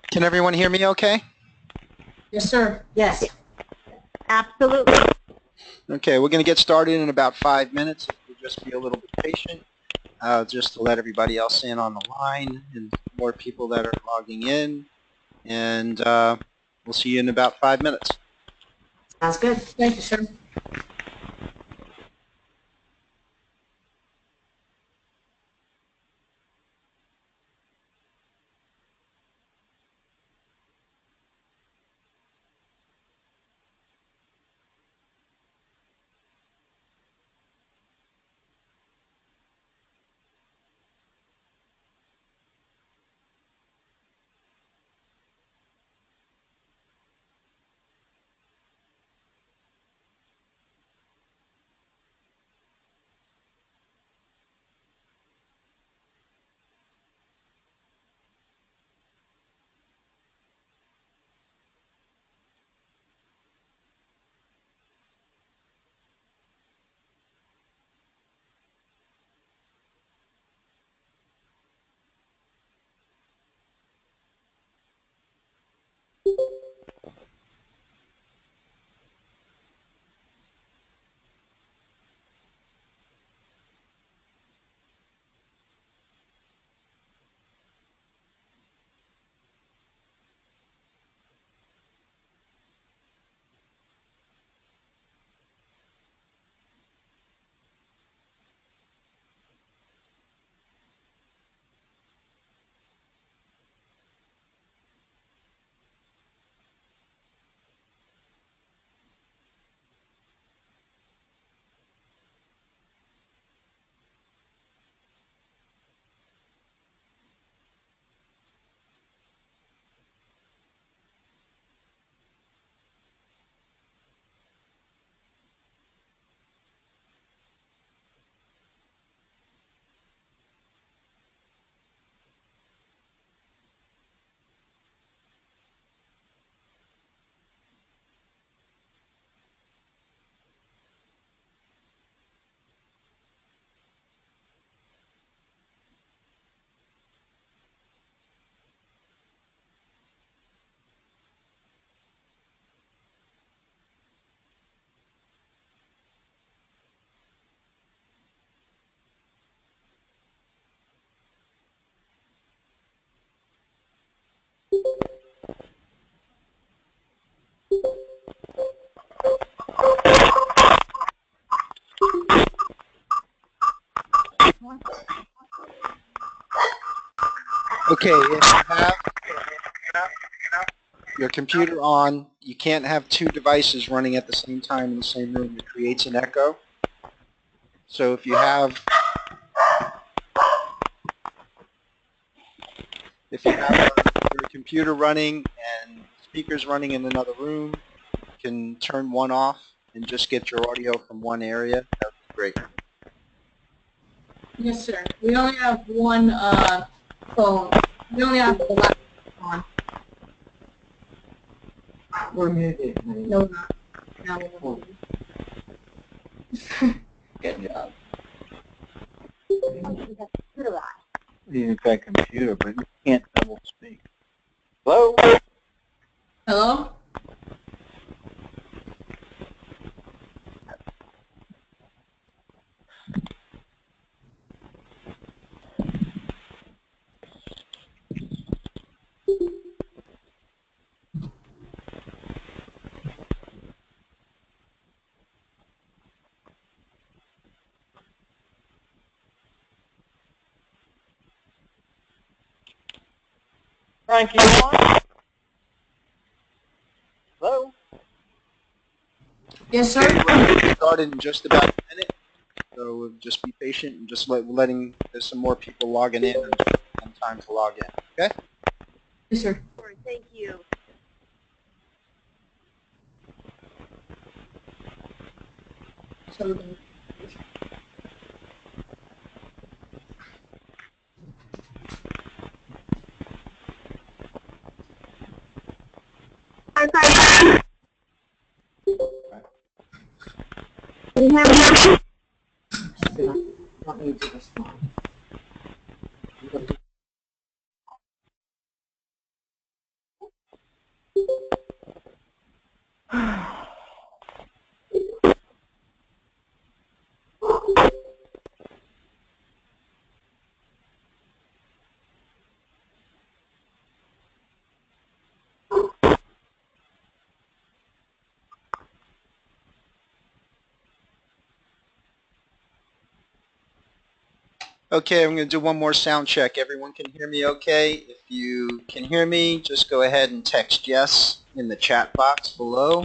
Can everyone hear me okay? Yes, sir. Yes. Absolutely. Okay, we're going to get started in about 5 minutes. If you'll just be a little bit patient, just to let everybody else in on the line and more people that are logging in. And we'll see you in about 5 minutes. Sounds good. Thank you, sir. Okay, if you have your computer on, you can't have two devices running at the same time in the same room. It creates an echo. So if you have your computer running and speakers running in another room, you can turn one off and just get your audio from one area. That would be great. Yes, sir. We only have one phone. We only have the laptop on. We're muted. No, we're not. Now we're muted. Good job. You've got computer, but you can't double speak. Hello? Hello? Frank, you on? Hello? Yes, sir. Okay, we're going to get started in just about a minute. So we'll just be patient and just letting there's some more people logging in and time to log in. Okay? Yes, sir. Thank you. So, Want me to respond? Okay, I'm going to do one more sound check. Everyone can hear me okay? If you can hear me, just go ahead and text yes in the chat box below.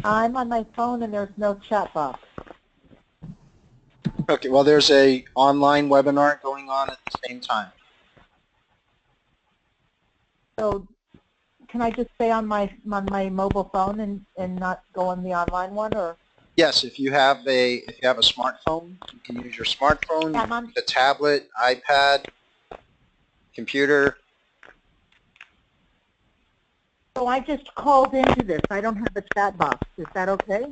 I'm on my phone and there's no chat box. Okay, well, there's a online webinar going on at the same time. So can I just stay on my mobile phone and not go on the online one, or? Yes, if you have a smartphone, you can use your smartphone, Yeah, Mom. the tablet, iPad, computer. So I just called into this. I don't have a chat box. Is that okay?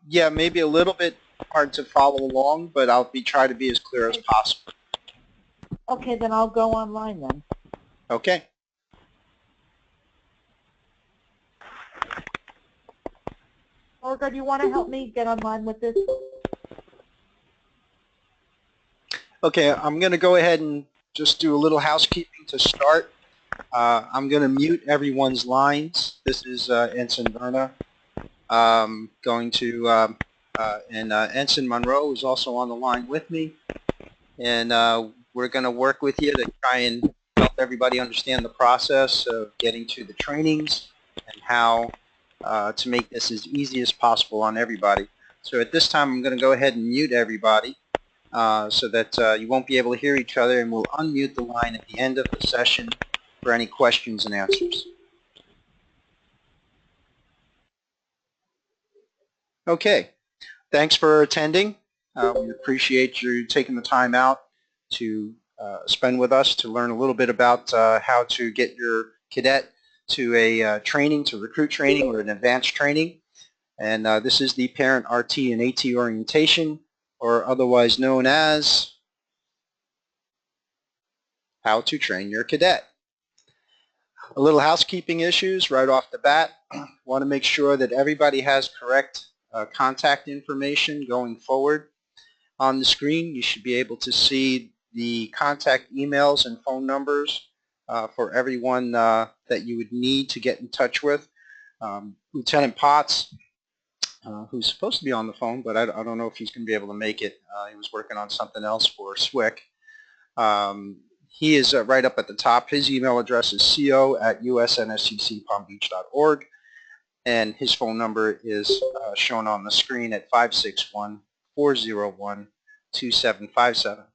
Yeah, maybe a little bit hard to follow along, but I'll try to be as clear as possible. Okay, then I'll go online then. Okay. Olga, do you want to help me get online with this? Okay, I'm going to go ahead and just do a little housekeeping to start. I'm going to mute everyone's lines. This is Ensign Verna. Ensign Monroe is also on the line with me. And we're going to work with you to try and help everybody understand the process of getting to the trainings and how to make this as easy as possible on everybody. So at this time, I'm going to go ahead and mute everybody so that you won't be able to hear each other, and we'll unmute the line at the end of the session for any questions and answers. Okay, thanks for attending. We appreciate you taking the time out to spend with us to learn a little bit about how to get your cadet to a training, to recruit training or an advanced training. And this is the parent RT and AT orientation, or otherwise known as how to train your cadet. A little housekeeping issues right off the bat. Want to make sure that everybody has correct contact information going forward. On the screen, you should be able to see the contact emails and phone numbers for everyone that you would need to get in touch with. Lieutenant Potts, who's supposed to be on the phone, but I don't know if he's going to be able to make it. He was working on something else for SWIC. He is right up at the top. His email address is co@usnsccpalmbeach.org, and his phone number is shown on the screen at 561-401-2757.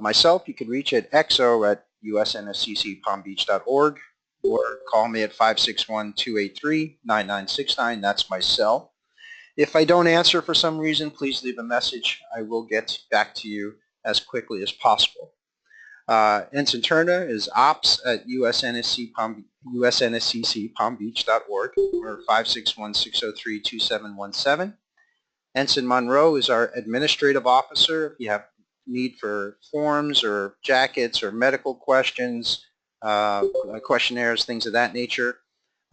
Myself, you can reach at exo@usnsccpalmbeach.org, or call me at 561-283-9969. That's my cell. If I don't answer for some reason, please leave a message. I will get back to you as quickly as possible. Ensign Turner is ops@usnsccpalmbeach.org, or 561-603-2717. Ensign Monroe is our administrative officer. If you have need for forms or jackets or medical questions, questionnaires, things of that nature,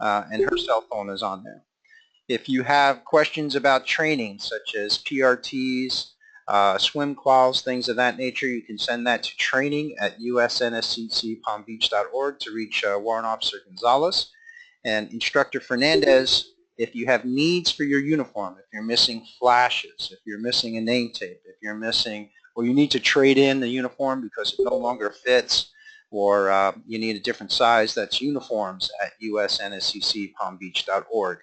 and her cell phone is on there. If you have questions about training, such as PRTs, swim quals, things of that nature, you can send that to training@usnsccpalmbeach.org to reach Warrant Officer Gonzalez. And Instructor Fernandez, if you have needs for your uniform, if you're missing flashes, if you're missing a name tape, if you're missing, or you need to trade in the uniform because it no longer fits, or you need a different size, that's uniforms@usnsccpalmbeach.org.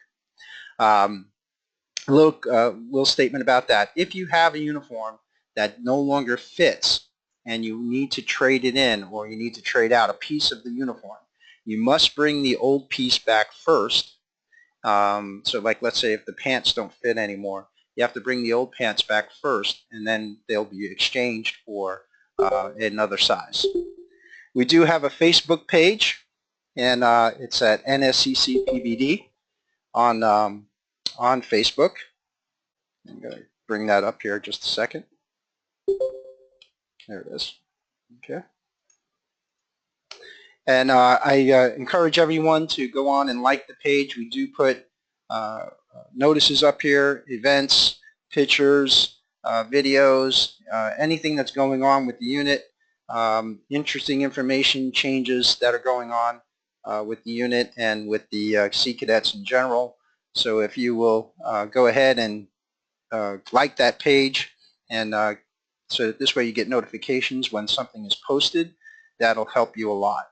A little statement about that. If you have a uniform that no longer fits and you need to trade it in, or you need to trade out a piece of the uniform, you must bring the old piece back first. So like, let's say if the pants don't fit anymore, you have to bring the old pants back first, and then they'll be exchanged for another size. We do have a Facebook page, and it's at NSCC PBD on Facebook. I'm going to bring that up here just a second. There it is. Okay. And I encourage everyone to go on and like the page. We do put notices up here, events, pictures, videos, anything that's going on with the unit, interesting information, changes that are going on with the unit and with the Sea Cadets in general. So if you will go ahead and like that page, and so that this way you get notifications when something is posted, that'll help you a lot.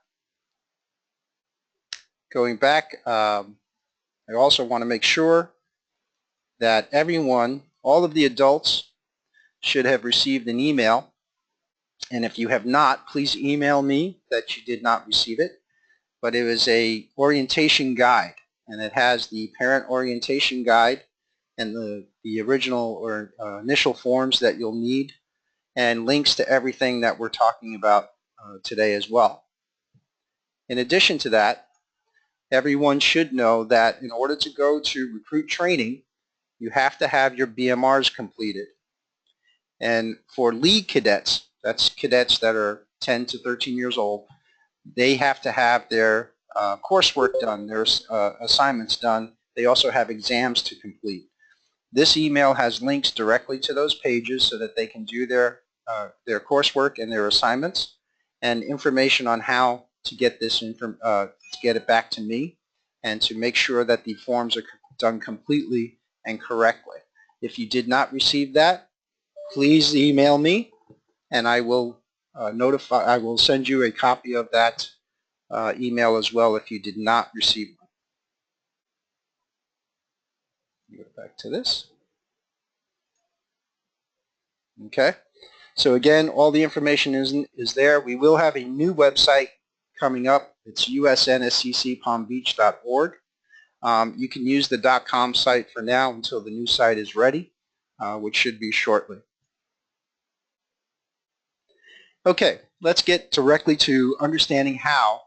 Going back, I also want to make sure that everyone, all of the adults, should have received an email. And if you have not, please email me that you did not receive it. But it was a orientation guide, and it has the parent orientation guide and the original or initial forms that you'll need, and links to everything that we're talking about today as well. In addition to that, everyone should know that in order to go to recruit training, you have to have your BMRs completed. And for lead cadets, that's cadets that are 10 to 13 years old, they have to have their coursework done, their assignments done. They also have exams to complete. This email has links directly to those pages so that they can do their coursework and their assignments, and information on how to get this to get it back to me, and to make sure that the forms are done completely and correctly. If you did not receive that, please email me, and I will I will send you a copy of that email as well if you did not receive one. Go back to this. Okay. So again, all the information is there. We will have a new website coming up. It's usnsccpalmbeach.org. You can use the .com site for now until the new site is ready, which should be shortly. Okay, let's get directly to understanding how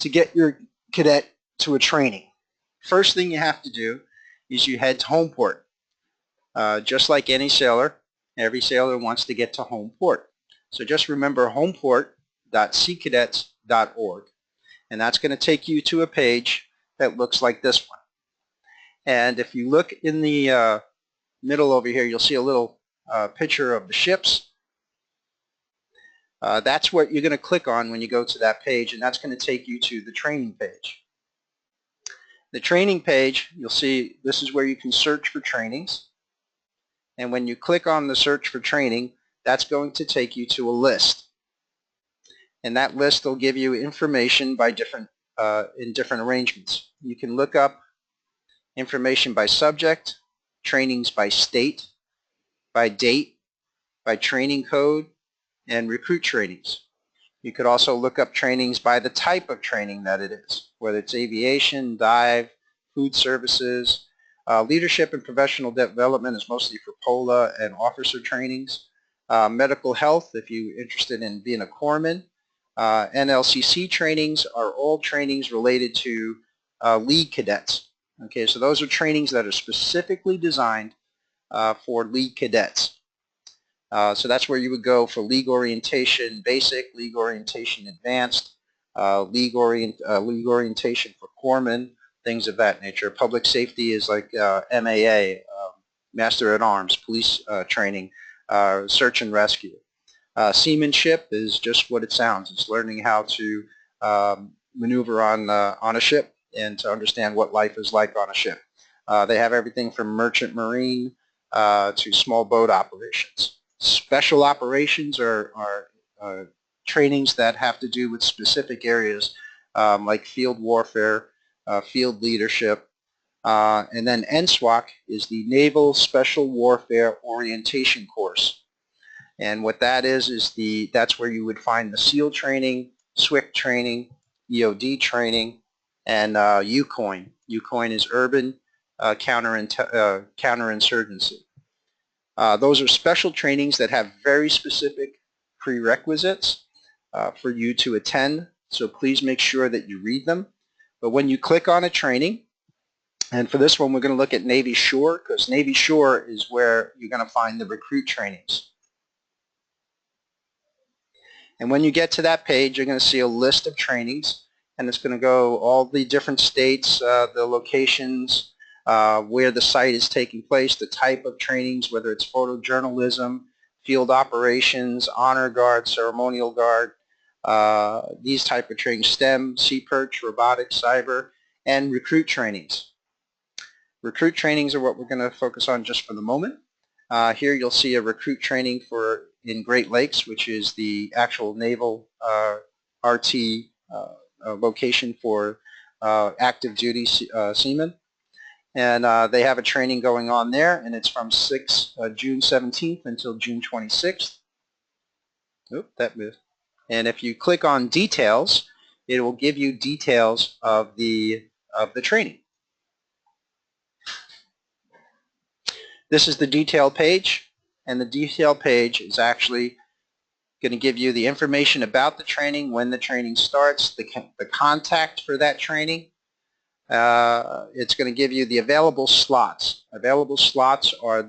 to get your cadet to a training. First thing you have to do is you head to home port. Just like any sailor, every sailor wants to get to home port. So just remember homeport.seacadets.org, and that's going to take you to a page that looks like this one. And if you look in the middle over here, you'll see a little picture of the ships. That's what you're going to click on when you go to that page, and that's going to take you to the training page. The training page, you'll see this is where you can search for trainings. And when you click on the search for training, that's going to take you to a list. And that list will give you information by different in different arrangements. You can look up information by subject, trainings by state, by date, by training code, and recruit trainings. You could also look up trainings by the type of training that it is, whether it's aviation, dive, food services. Leadership and professional development is mostly for POLA and officer trainings. Medical health, if you're interested in being a corpsman. NLCC trainings are all trainings related to lead cadets. Okay, so those are trainings that are specifically designed for lead cadets. So that's where you would go for league orientation basic, league orientation advanced, league orientation for corpsmen, things of that nature. Public safety is like MAA, Master at Arms, police training, search and rescue. Seamanship is just what it sounds. It's learning how to maneuver on a ship and to understand what life is like on a ship. They have everything from merchant marine to small boat operations. Special operations are trainings that have to do with specific areas like field warfare, field leadership, and then NSWAC is the Naval Special Warfare Orientation Course. And what that is that's where you would find the SEAL training, SWIC training, EOD training, and UCOIN. UCOIN is Urban Counterinsurgency. Those are special trainings that have very specific prerequisites for you to attend, so please make sure that you read them. But when you click on a training, and for this one we're going to look at Navy Shore, because Navy Shore is where you're going to find the recruit trainings. And when you get to that page, you're going to see a list of trainings, and it's going to go all the different states, the locations, where the site is taking place, the type of trainings, whether it's photojournalism, field operations, honor guard, ceremonial guard, these type of trainings, STEM, sea perch, robotics, cyber, and recruit trainings. Recruit trainings are what we're going to focus on just for the moment. Here you'll see a recruit training in Great Lakes, which is the actual Naval RT location for active duty seamen. And they have a training going on there, and it's from June 17th until June 26th. Oop, that moved. And if you click on details, it will give you details of the training. This is the detail page, and the detail page is actually going to give you the information about the training, when the training starts, the contact for that training. It's going to give you the available slots. Available slots are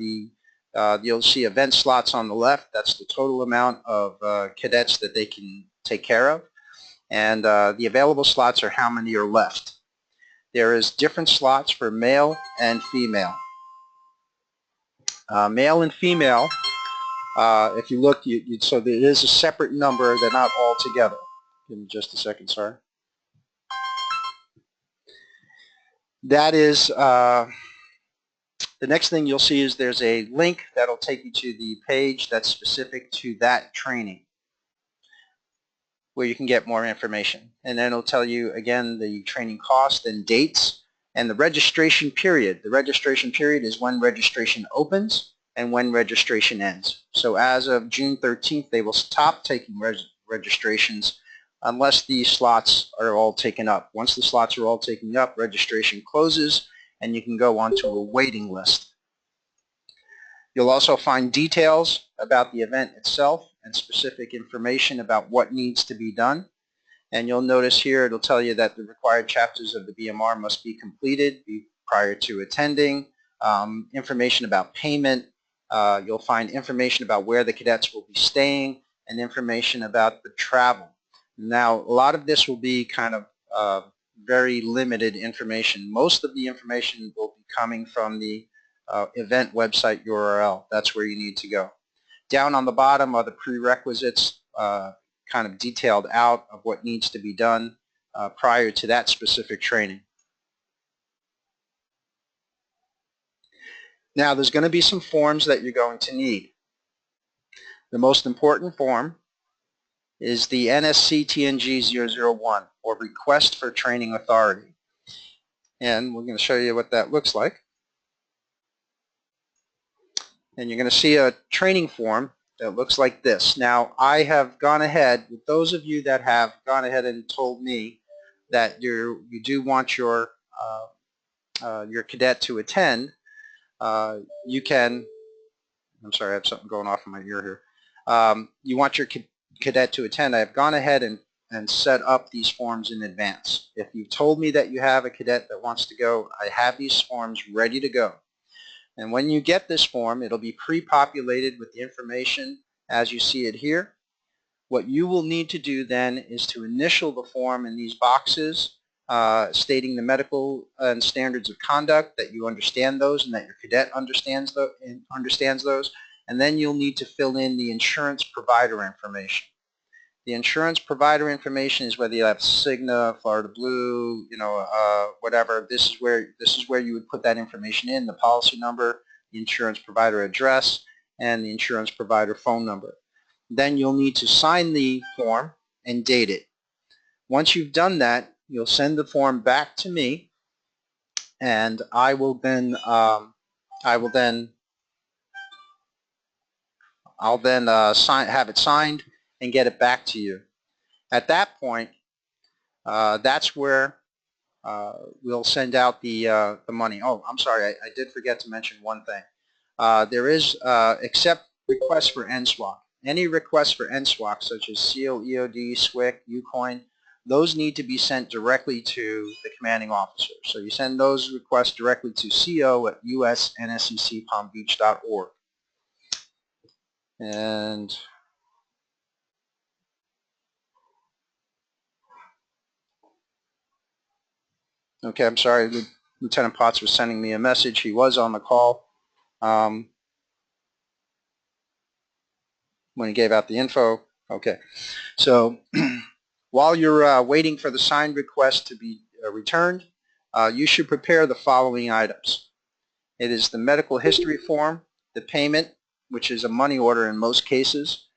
you'll see event slots on the left. That's the total amount of cadets that they can take care of. And the available slots are how many are left. There is different slots for male and female. Male and female, if you look, so there is a separate number. They're not all together. Give me just a second, sorry. That is, the next thing you'll see is there's a link that'll take you to the page that's specific to that training, where you can get more information. And then it'll tell you, again, the training cost and dates and the registration period. The registration period is when registration opens and when registration ends. So as of June 13th, they will stop taking registrations unless the slots are all taken up. Once the slots are all taken up, registration closes, and you can go onto a waiting list. You'll also find details about the event itself and specific information about what needs to be done. And you'll notice here it'll tell you that the required chapters of the BMR must be completed prior to attending, information about payment. You'll find information about where the cadets will be staying and information about the travel. Now, a lot of this will be kind of very limited information. Most of the information will be coming from the event website URL. That's where you need to go. Down on the bottom are the prerequisites, kind of detailed out of what needs to be done prior to that specific training. Now, there's going to be some forms that you're going to need. The most important form is the NSC-TNG-001, or Request for Training Authority. And we're going to show you what that looks like. And you're going to see a training form that looks like this. Now, I have gone ahead, with those of you that have gone ahead and told me that you do want your cadet to attend, you can, I'm sorry, I have something going off in my ear here. You want your cadet to attend. I have gone ahead and set up these forms in advance. If you've told me that you have a cadet that wants to go, I have these forms ready to go. And when you get this form, it'll be pre-populated with the information as you see it here. What you will need to do then is to initial the form in these boxes, stating the medical and standards of conduct, that you understand those and that your cadet understands those. And then you'll need to fill in the insurance provider information. The insurance provider information is whether you have Cigna, Florida Blue, whatever. This is where you would put that information in: the policy number, the insurance provider address, and the insurance provider phone number. Then you'll need to sign the form and date it. Once you've done that, you'll send the form back to me, and I will then have it signed and get it back to you. At that point, that's where we'll send out the money. Oh, I'm sorry, I did forget to mention one thing. There is, except requests for NSWAC. Any requests for NSWAC, such as SEAL, EOD, SWIC, UCOIN, those need to be sent directly to the commanding officer. So you send those requests directly to co@usnsecpalmbeach.org. And okay, I'm sorry, Lieutenant Potts was sending me a message. He was on the call when he gave out the info. Okay, so while you're waiting for the signed request to be returned, you should prepare the following items. It is the medical history form, the payment, which is a money order in most cases,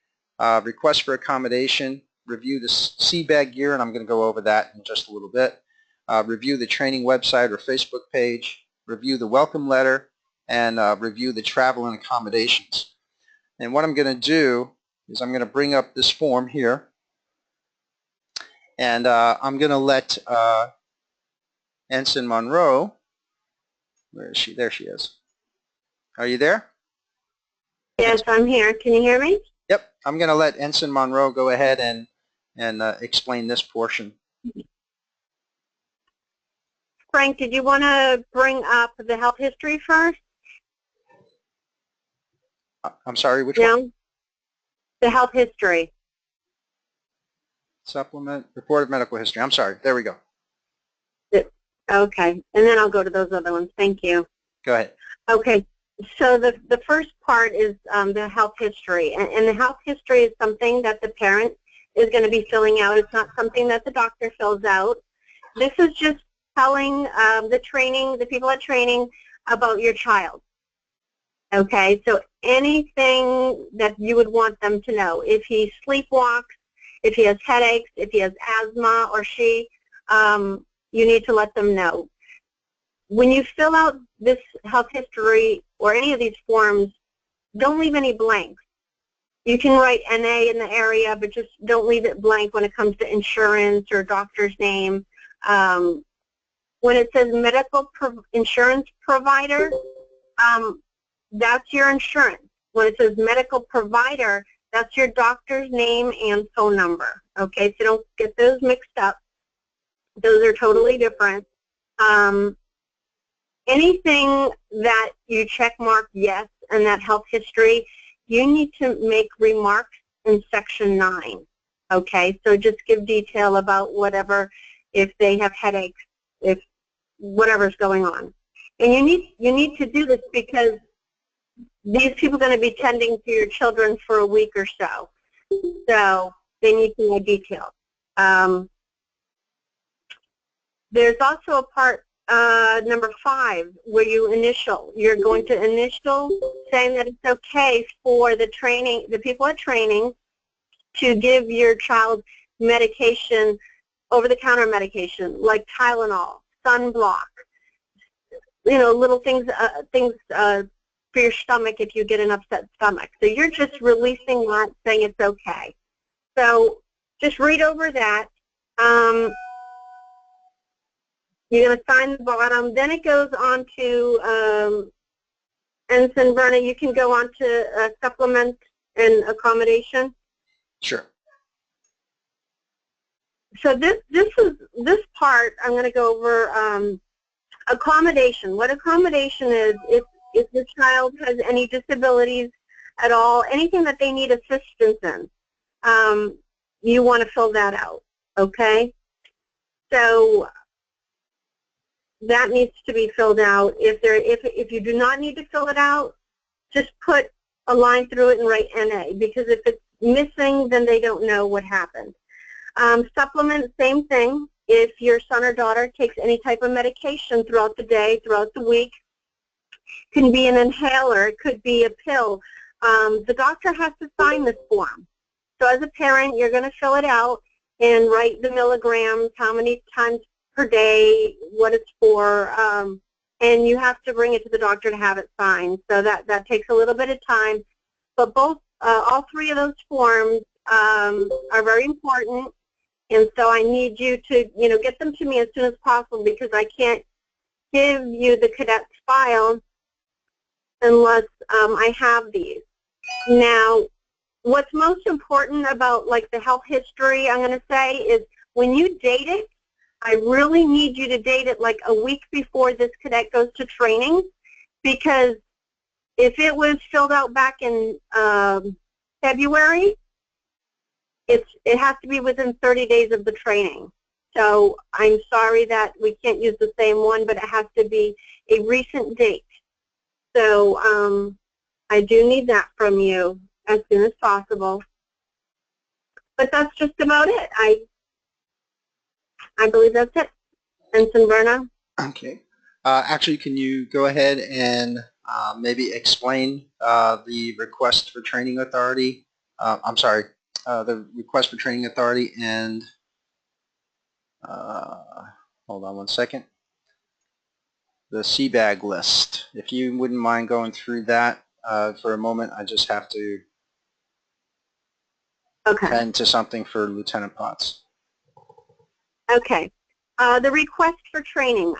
request for accommodation, review the CBAG gear, and I'm going to go over that in just a little bit, review the training website or Facebook page, review the welcome letter, and review the travel and accommodations. And what I'm going to do is I'm going to bring up this form here, and I'm going to let Ensign Monroe, where is she? There she is. Are you there? Yes, I'm here. Can you hear me? Yep. I'm going to let Ensign Monroe go ahead and explain this portion. Frank, did you want to bring up the health history first? I'm sorry, which one? No? The health history. Supplement, report of medical history. I'm sorry. There we go. Okay, and then I'll go to those other ones. Thank you. Go ahead. Okay, so the first part is the health history, and the health history is something that the parent is going to be filling out. It's not something that the doctor fills out. This is just telling the people at training about your child. Okay, so anything that you would want them to know. If he sleepwalks, if he has headaches, if he has asthma or she, you need to let them know. When you fill out this health history or any of these forms, don't leave any blanks. You can write NA in the area, but just don't leave it blank when it comes to insurance or doctor's name. When it says medical insurance provider, that's your insurance. When it says medical provider, that's your doctor's name and phone number. Okay, so don't get those mixed up. Those are totally different. Anything that you check mark yes in that health history, you need to make remarks in section 9. Okay, so just give detail about whatever, if they have headaches, if whatever's going on. And you need to do this because these people are going to be tending to your children for a week or so. So they need to know detail. There's also a part, number 5, where you initial. You're going to initial saying that it's okay for the people at training to give your child medication, over-the-counter medication, like Tylenol, sunblock, little things for your stomach if you get an upset stomach. So you're just releasing that, saying it's okay. So just read over that. You're going to sign the bottom. Then it goes on to, Ensign Verna, you can go on to supplement and accommodation. Sure. So this part, I'm going to go over accommodation. What accommodation is, if the child has any disabilities at all, anything that they need assistance in, you want to fill that out, okay? So that needs to be filled out. If you do not need to fill it out, just put a line through it and write NA, because if it's missing, then they don't know what happened. Supplement, same thing. If your son or daughter takes any type of medication throughout the day, throughout the week, it can be an inhaler, it could be a pill. The doctor has to sign this form. So as a parent, you're going to fill it out and write the milligrams, how many times per day, what it's for, and you have to bring it to the doctor to have it signed. So that takes a little bit of time. But all 3 of those forms are very important. And so I need you to, get them to me as soon as possible, because I can't give you the cadet's file unless I have these. Now, what's most important about, like, the health history, I'm going to say, is when you date it, I really need you to date it like a week before this cadet goes to training, because if it was filled out back in February, it has to be within 30 days of the training. So I'm sorry that we can't use the same one, but it has to be a recent date. So I do need that from you as soon as possible. But that's just about it. I believe that's it. Ensign Berna? Okay. Actually, can you go ahead and maybe explain the request for training authority? I'm sorry, the request for training authority and hold on one second. The CBAG list. If you wouldn't mind going through that for a moment, I just have to tend to something for Lieutenant Potts. Okay. The request for training.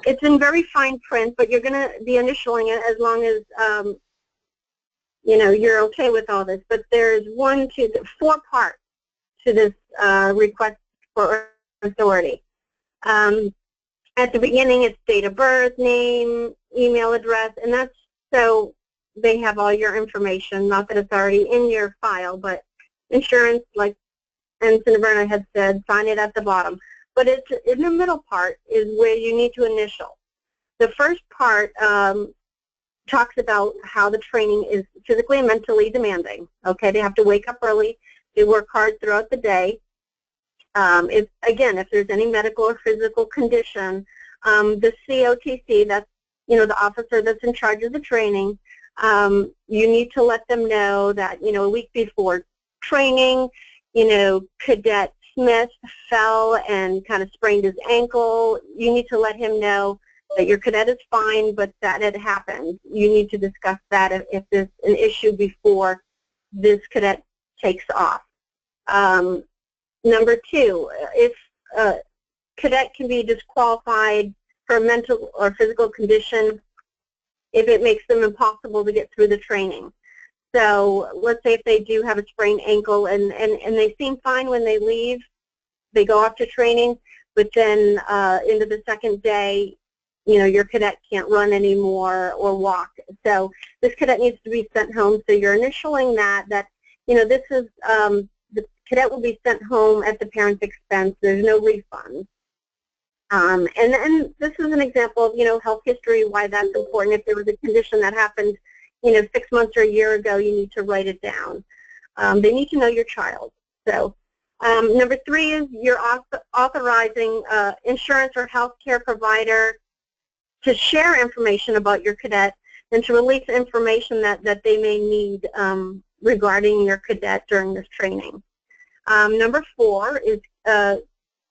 It's in very fine print, but you're going to be initialing it as long as you know, you're okay with all this. But there's 4 parts to this request for authority. At the beginning, it's date of birth, name, email address, and that's so they have all your information. Not that it's already in your file, but insurance, like Ensign Berna had said, sign it at the bottom. But it's in the middle part is where you need to initial. The first part talks about how the training is physically and mentally demanding. Okay, they have to wake up early, they work hard throughout the day. If there's any medical or physical condition, the COTC, that's, you know, the officer that's in charge of the training, you need to let them know that, you know, a week before training, you know, Cadet Smith fell and kind of sprained his ankle. You need to let him know that your cadet is fine, but that it happened. You need to discuss that if there's an issue before this cadet takes off. Number 2, if a cadet can be disqualified for a mental or physical condition if it makes them impossible to get through the training. So let's say if they do have a sprained ankle and they seem fine when they leave, they go off to training, but then into the second day, you know, your cadet can't run anymore or walk. So this cadet needs to be sent home. So you're initialing that, you know, this is, the cadet will be sent home at the parent's expense. There's no refund. And this is an example of, you know, health history, why that's important. If there was a condition that happened, you know, 6 months or a year ago, you need to write it down. They need to know your child. So number 3 is you're authorizing insurance or health care provider to share information about your cadet and to release information that they may need regarding your cadet during this training. Number 4 is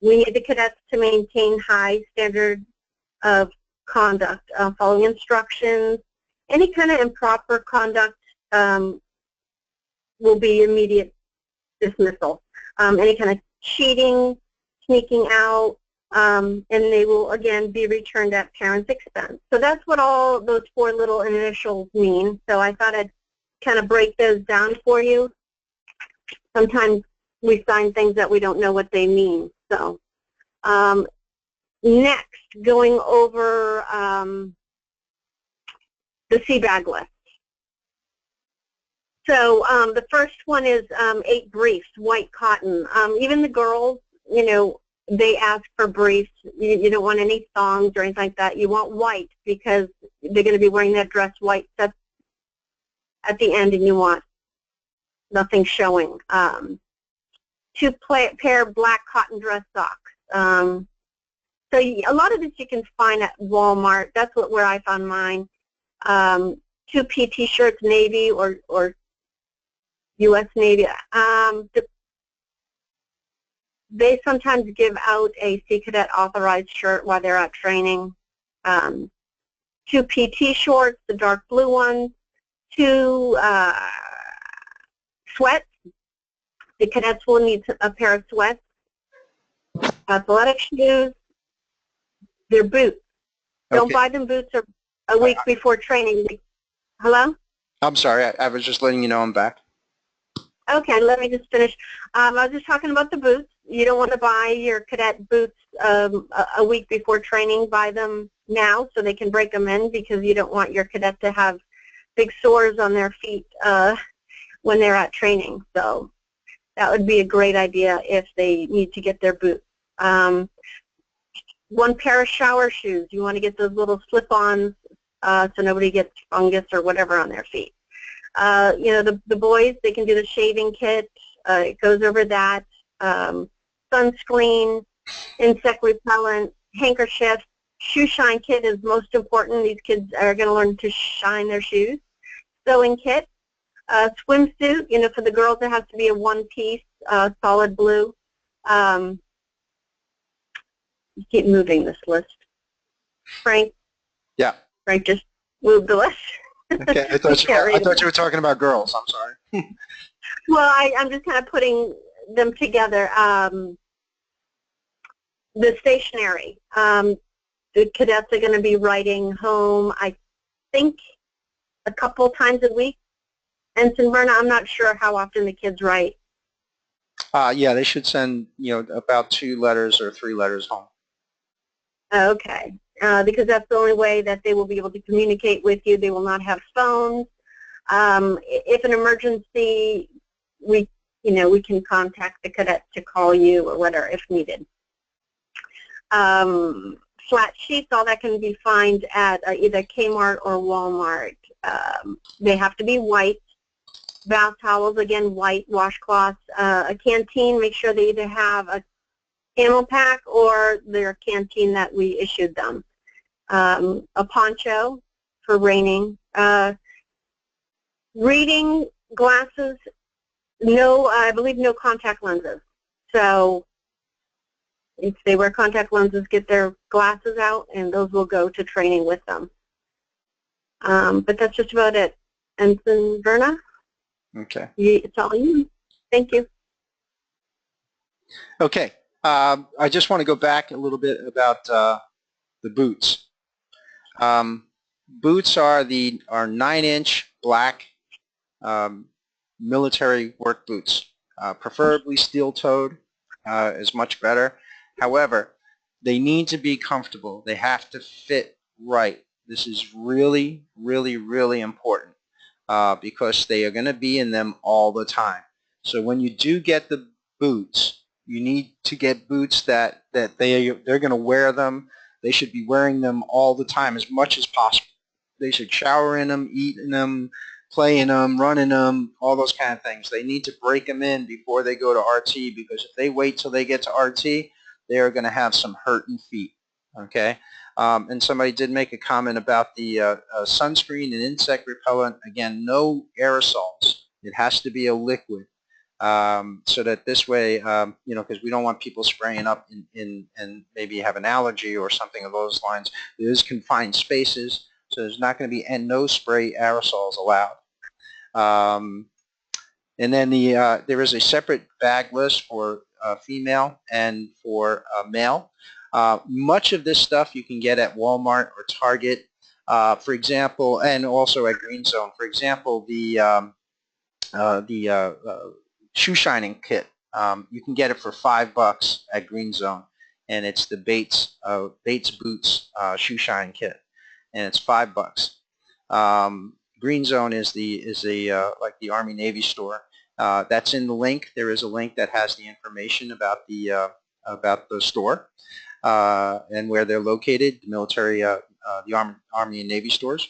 we need the cadets to maintain high standard of conduct, following instructions. Any kind of improper conduct will be immediate dismissal. Any kind of cheating, sneaking out, and they will, again, be returned at parent's expense. So that's what all those 4 little initials mean. So I thought I'd kind of break those down for you. Sometimes we sign things that we don't know what they mean. So next, going over the CBAG list. So the first one is 8 briefs, white cotton. Even the girls, you know, they ask for briefs. You don't want any thongs or anything like that. You want white because they're going to be wearing that dress white set at the end, and you want nothing showing. 2 pair black cotton dress socks. So a lot of this you can find at Walmart. That's where I found mine. 2 PT shirts, Navy or U.S. Navy. They sometimes give out a Sea Cadet authorized shirt while they're out training. 2 PT shorts, the dark blue ones. 2 sweats. The cadets will need a pair of sweats. Athletic shoes. Their boots. Don't buy them boots a week before training. Hello? I'm sorry, I was just letting you know I'm back. Okay, let me just finish. I was just talking about the boots. you don't want to buy your cadet boots a week before training. Buy them now so they can break them in, because you don't want your cadet to have big sores on their feet when they're at training. So that would be a great idea if they need to get their boots. One pair of shower shoes. You want to get those little slip-ons so nobody gets fungus or whatever on their feet. You know, the boys, they can do the shaving kit. It goes over that. Sunscreen, insect repellent, handkerchief. Shoe shine kit is most important. These kids are going to learn to shine their shoes. Sewing kit. Swimsuit, you know, for the girls it has to be a one-piece, solid blue. Keep moving this list. Frank? Yeah. Frank just moved the list. Okay, I thought you were talking about girls. I'm sorry. Well, I'm just kind of putting them together. The stationery. The cadets are going to be writing home, I think, a couple times a week. Ensign Verna, I'm not sure how often the kids write. Yeah, they should send, you know, about 2 letters or 3 letters home. Okay, because that's the only way that they will be able to communicate with you. They will not have phones. If an emergency, we can contact the cadet to call you or whatever if needed. Flat sheets, all that can be found at either Kmart or Walmart. They have to be white. Bath towels, again, white. Washcloths. A canteen, make sure they either have a camel pack or their canteen that we issued them. A poncho for raining. Reading glasses, I believe no contact lenses. So if they wear contact lenses, get their glasses out, and those will go to training with them. But that's just about it. Ensign Verna? Okay. It's all you. Thank you. Okay. I just want to go back a little bit about the boots. Boots are 9-inch black military work boots. Preferably steel-toed is much better. However, they need to be comfortable. They have to fit right. This is really, really, really important because they are going to be in them all the time. So when you do get the boots, you need to get boots that they're going to wear them. They should be wearing them all the time as much as possible. They should shower in them, eat in them, play in them, run in them, all those kind of things. They need to break them in before they go to RT, because if they wait till they get to RT, they are going to have some hurting feet. Okay? And somebody did make a comment about the sunscreen and insect repellent. Again, no aerosols. It has to be a liquid. So that this way, you know, because we don't want people spraying up and maybe have an allergy or something of those lines. There is confined spaces, so there's not going to be no spray aerosols allowed. And then there is a separate bag list for female and for male. Much of this stuff you can get at Walmart or Target, for example, and also at Green Zone. For example, the shoe shining kit. You can get it for $5 at Green Zone, and it's the Bates Boots shoe shine kit, and it's $5. Green Zone is like the Army Navy store. That's in the link. There is a link that has the information about the store and where they're located, the military, the Army and Navy stores.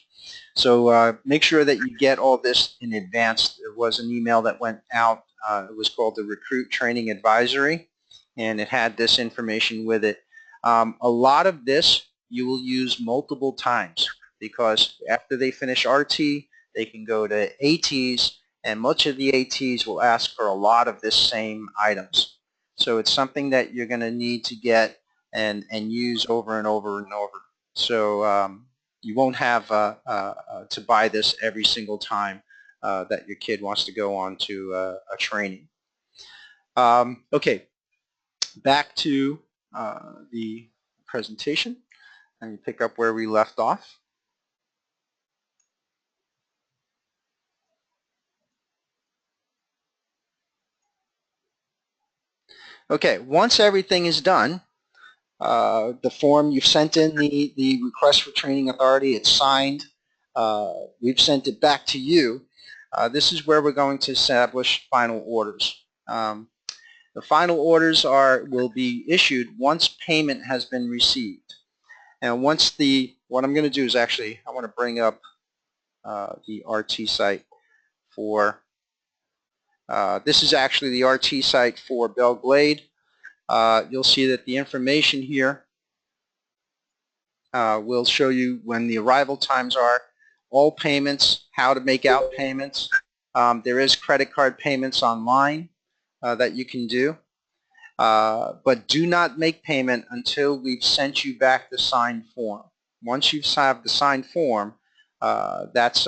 So make sure that you get all this in advance. There was an email that went out. It was called the Recruit Training Advisory, and it had this information with it. A lot of this you will use multiple times, because after they finish RT, they can go to ATs, and much of the ATs will ask for a lot of this same items. So it's something that you're going to need to get and use over and over and over. So you won't have to buy this every single time that your kid wants to go on to a training. Okay, back to the presentation, and pick up where we left off. Okay, once everything is done, the form, you've sent in the request for training authority, it's signed, we've sent it back to you. This is where we're going to establish final orders. The final orders will be issued once payment has been received. And what I'm going to do is actually, I want to bring up the RT site for, this is actually the RT site for Belle Glade. You'll see that the information here will show you when the arrival times are, all payments, how to make out payments. There is credit card payments online that you can do. But do not make payment until we've sent you back the signed form. Once you have the signed form, that's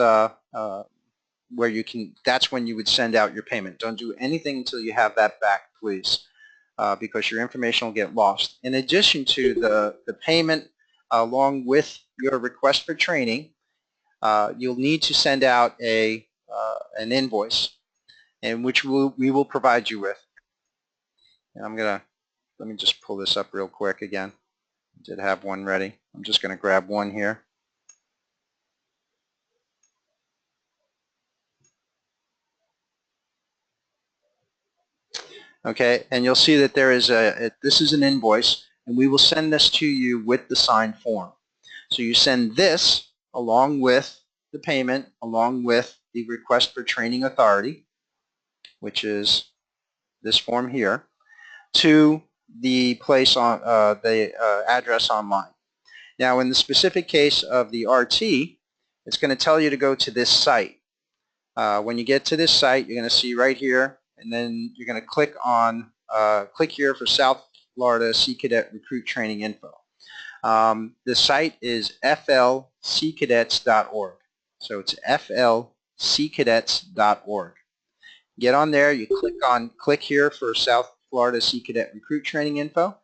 where you can. That's when you would send out your payment. Don't do anything until you have that back, please, because your information will get lost. In addition to the payment, along with your request for training, you'll need to send out an invoice, and which we will provide you with. And let me just pull this up real quick again. I did have one ready. I'm just going to grab one here. Okay, and you'll see that there is this is an invoice, and we will send this to you with the signed form. So you send this along with the payment, along with the request for training authority, which is this form here, to the place on the address online. Now, in the specific case of the RT, it's going to tell you to go to this site. When you get to this site, you're going to see right here, and then you're going to click on click here for South Florida Sea Cadet Recruit Training Info. The site is flseacadets.org. So it's flseacadets.org. Get on there, you click here for South Florida Sea Cadet Recruit Training Info,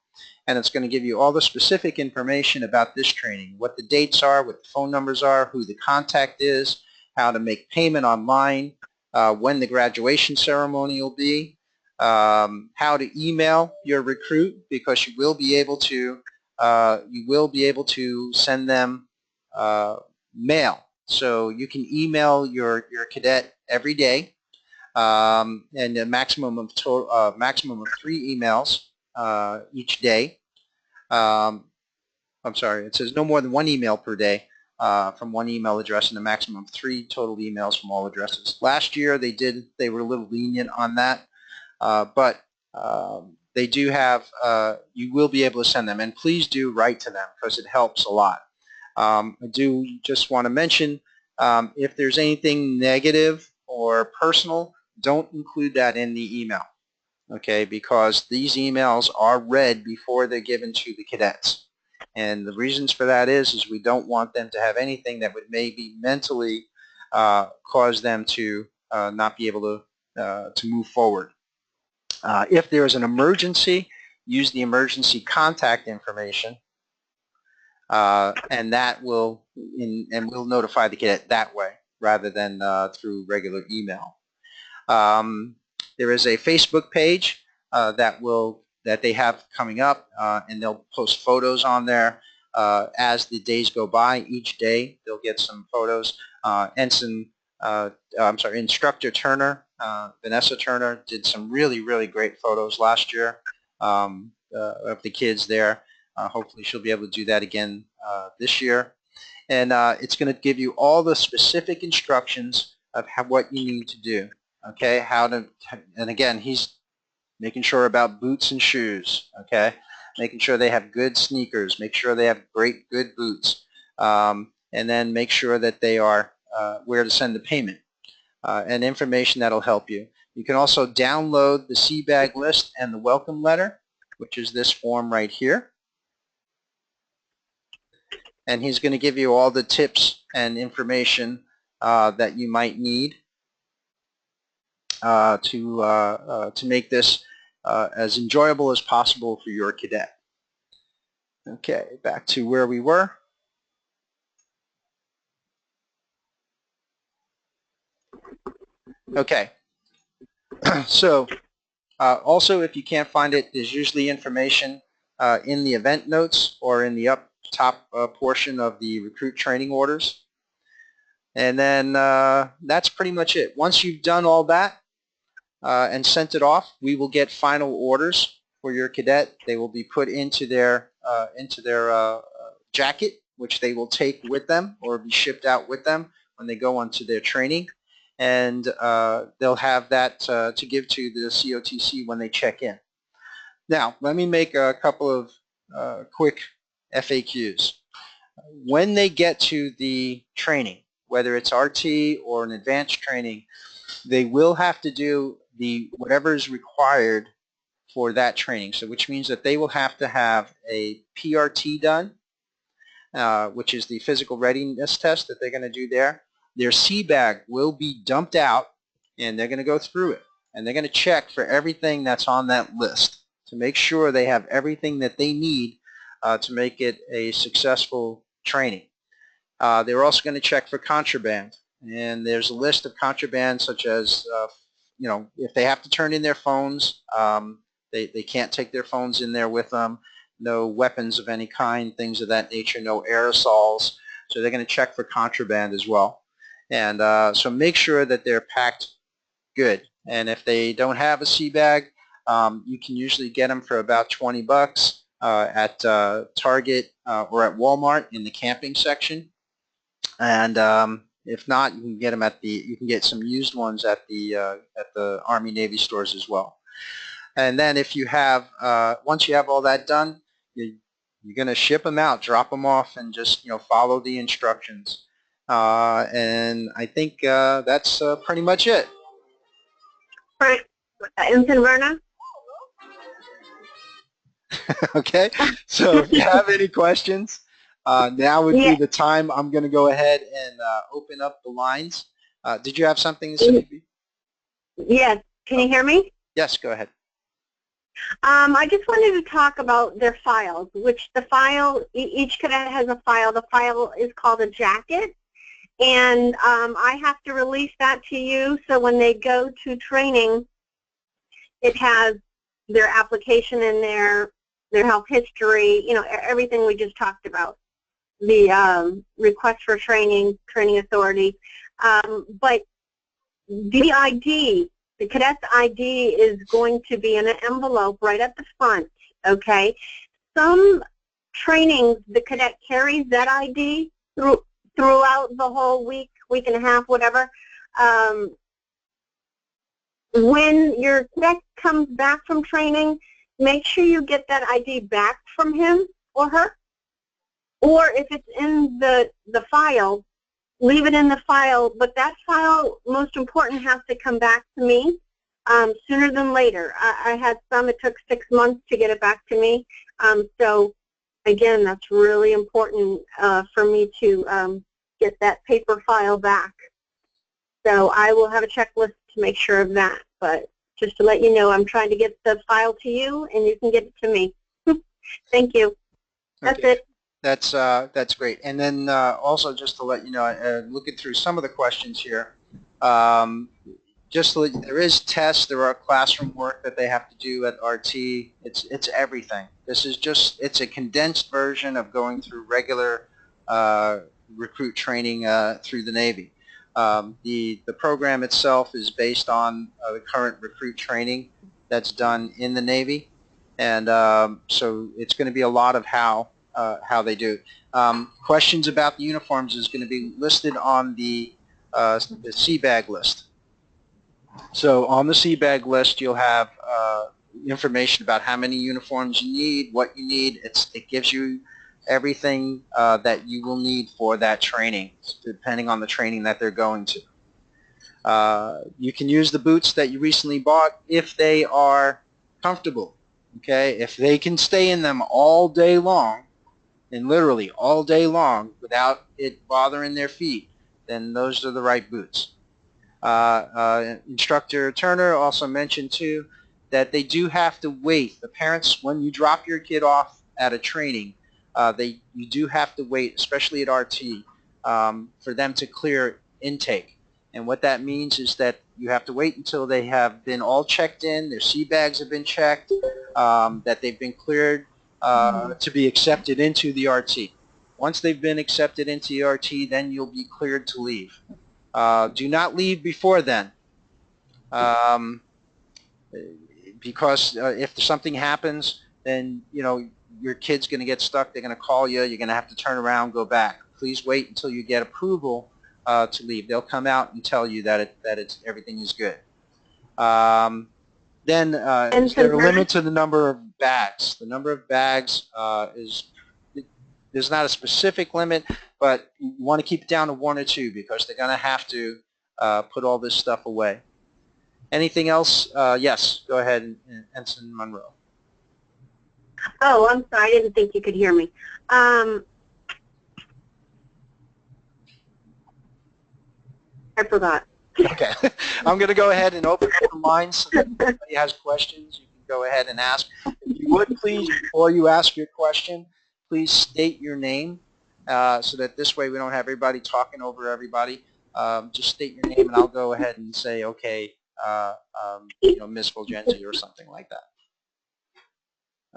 and it's going to give you all the specific information about this training, what the dates are, what the phone numbers are, who the contact is, how to make payment online, when the graduation ceremony will be, how to email your recruit, because you will be able to send them mail. So you can email your cadet every day, and a maximum of 3 emails each day. I'm sorry, it says no more than 1 email per day from one email address, and a maximum of 3 total emails from all addresses. Last year they were a little lenient on that, but they do have, you will be able to send them, and please do write to them because it helps a lot. I do just want to mention, if there's anything negative or personal, don't include that in the email, okay, because these emails are read before they're given to the cadets. And the reasons for that is we don't want them to have anything that would maybe mentally cause them to not be able to move forward. If there is an emergency, use the emergency contact information, and that will we'll notify the cadet that way rather than through regular email. There is a Facebook page that they have coming up, and they'll post photos on there as the days go by. Each day they'll get some photos. Instructor Turner, Vanessa Turner, did some really great photos last year of the kids there. Hopefully she'll be able to do that again this year. And it's going to give you all the specific instructions of what you need to do. Okay, and again, he's making sure about boots and shoes, okay, making sure they have good sneakers, make sure they have good boots, and then make sure that they are where to send the payment, and information that'll help you. You can also download the CBAG list and the welcome letter, which is this form right here. And he's going to give you all the tips and information that you might need to make this as enjoyable as possible for your cadet. Okay, back to where we were. Okay, so Also, if you can't find it, there's usually information in the event notes or in the up top portion of the recruit training orders. And then that's pretty much it. Once you've done all that and sent it off, we will get final orders for your cadet. They will be put into their jacket, which they will take with them or be shipped out with them when they go onto their training. And they'll have that to give to the COTC when they check in. Now, let me make a couple of quick FAQs. When they get to the training, whether it's RT or an advanced training, they will have to do whatever is required for that training. So which means that they will have to have a PRT done, which is the physical readiness test that they're going to do there. Their C bag will be dumped out, and they're going to go through it. And they're going to check for everything that's on that list to make sure they have everything that they need to make it a successful training. They're also going to check for contraband. And there's a list of contraband such as, if they have to turn in their phones, they can't take their phones in there with them. No weapons of any kind, things of that nature, no aerosols. So they're going to check for contraband as well. And so make sure that they're packed good. And if they don't have a sea bag, you can usually get them for about $20 at Target or at Walmart in the camping section. And if not, you can get them you can get some used ones at the Army Navy stores as well. And then if you have, once you have all that done, you're going to ship them out, drop them off, and just follow the instructions. And I think that's pretty much it. Right. Ensign Verna? Okay, so if you have any questions, now would be the time. I'm going to go ahead and open up the lines. Did you have something to say? Yes. Can you hear me? Yes, go ahead. I just wanted to talk about their files, which the file, each cadet has a file. The file is called a jacket, and I have to release that to you, so when they go to training, it has their application in there, their health history, everything we just talked about, the request for training, training authority. But the ID, the cadet's ID is going to be in an envelope right at the front, okay? Some trainings, the cadet carries that ID throughout the whole week, week and a half, whatever. When your cadet comes back from training, make sure you get that ID back from him or her. Or if it's in the file, leave it in the file, but that file, most important, has to come back to me sooner than later. I had some, it took 6 months to get it back to me. So again, that's really important for me to get that paper file back. So I will have a checklist to make sure of that, but just to let you know, I'm trying to get the file to you, and you can get it to me. Thank you. That's Okay. it. That's great. And then also just to let you know, looking through some of the questions here, just to let you, there is tests, there are classroom work that they have to do at RT. It's everything. This is just, it's a condensed version of going through regular recruit training through the Navy. The program itself is based on the current recruit training that's done in the Navy, and so it's going to be a lot of how they do. Questions about the uniforms is going to be listed on the CBAG list. So on the CBAG list, you'll have information about how many uniforms you need, what you need. It gives you everything that you will need for that training, depending on the training that they're going to. You can use the boots that you recently bought if they are comfortable. Okay, if they can stay in them all day long, and literally all day long without it bothering their feet, then those are the right boots. Instructor Turner also mentioned too that they do have to wait. The parents, when you drop your kid off at a training, you do have to wait, especially at RT, for them to clear intake. And what that means is that you have to wait until they have been all checked in, their sea bags have been checked, that they've been cleared to be accepted into the RT. Once they've been accepted into the RT, then you'll be cleared to leave. Do not leave before then. Because if something happens, then your kid's going to get stuck. They're going to call you. You're going to have to turn around, go back. Please wait until you get approval to leave. They'll come out and tell you that everything is good. Then is there a limit to the number of bags? The number of bags there's not a specific limit, but you want to keep it down to 1 or 2 because they're going to have to put all this stuff away. Anything else? Yes, go ahead, Ensign Monroe. Oh, I'm sorry. I didn't think you could hear me. I forgot. Okay. I'm going to go ahead and open up the line so that if anybody has questions, you can go ahead and ask. If you would, please, before you ask your question, please state your name so that this way we don't have everybody talking over everybody. Just state your name, and I'll go ahead and say, okay, Ms. Fulgenzi or something like that.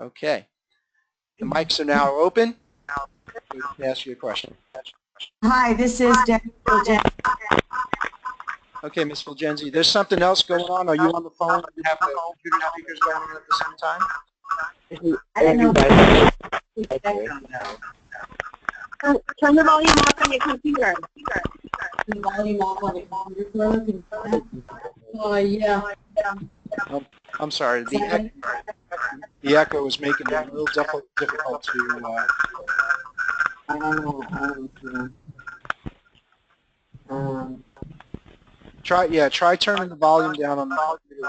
Okay. The mics are now open. You can ask your question. Hi, this is Debbie Fulgenzi. Okay, Ms. Fulgenzi, there's something else going on. Are you on the phone? Do you have the computer speakers going on at the same time? I don't know. Turn the volume off on your computer. The volume off on the computer. Yeah. I'm sorry. The echo is making it a little difficult to. I don't know. Try turning the volume down on the computer.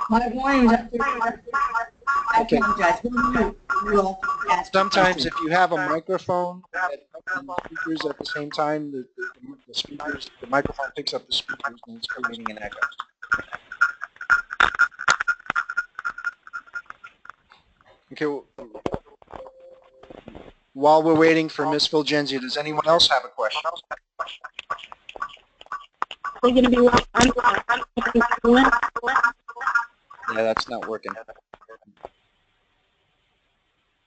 My volume's up there. I Okay. apologize. Sometimes if you have a microphone and speakers at the same time, the microphone picks up the speakers and it's creating an echo. Okay. While we're waiting for Ms. Fulgenzi, does anyone else have a question? We're going to be Yeah, that's not working.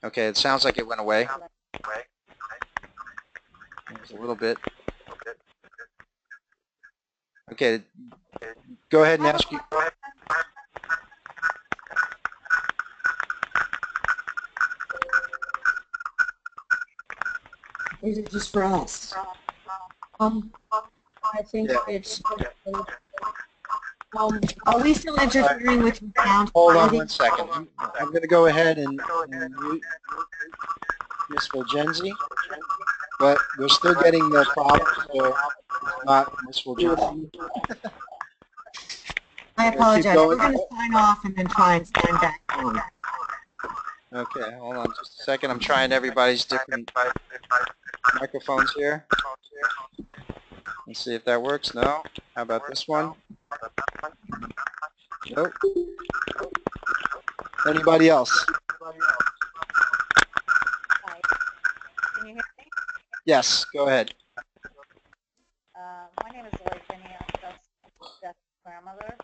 Okay, it sounds like it went away. There's a little bit. Okay, go ahead and ask you. Is it just for us? I think it's. Are we still interfering with your sound? Hold on 1 second. I'm going to go ahead and mute Ms. Fulgenzi, but we're still getting the problem, so it's not Ms. Fulgenzi. I apologize. We're going to sign off and then try and sign back on. Okay, hold on just a second. I'm trying everybody's different microphones here. Let's see if that works. No? How about this one? Nope. Anybody else? Hi. Can you hear me? Yes, go ahead. My name is Lori Finney. I'm Jeff's grandmother.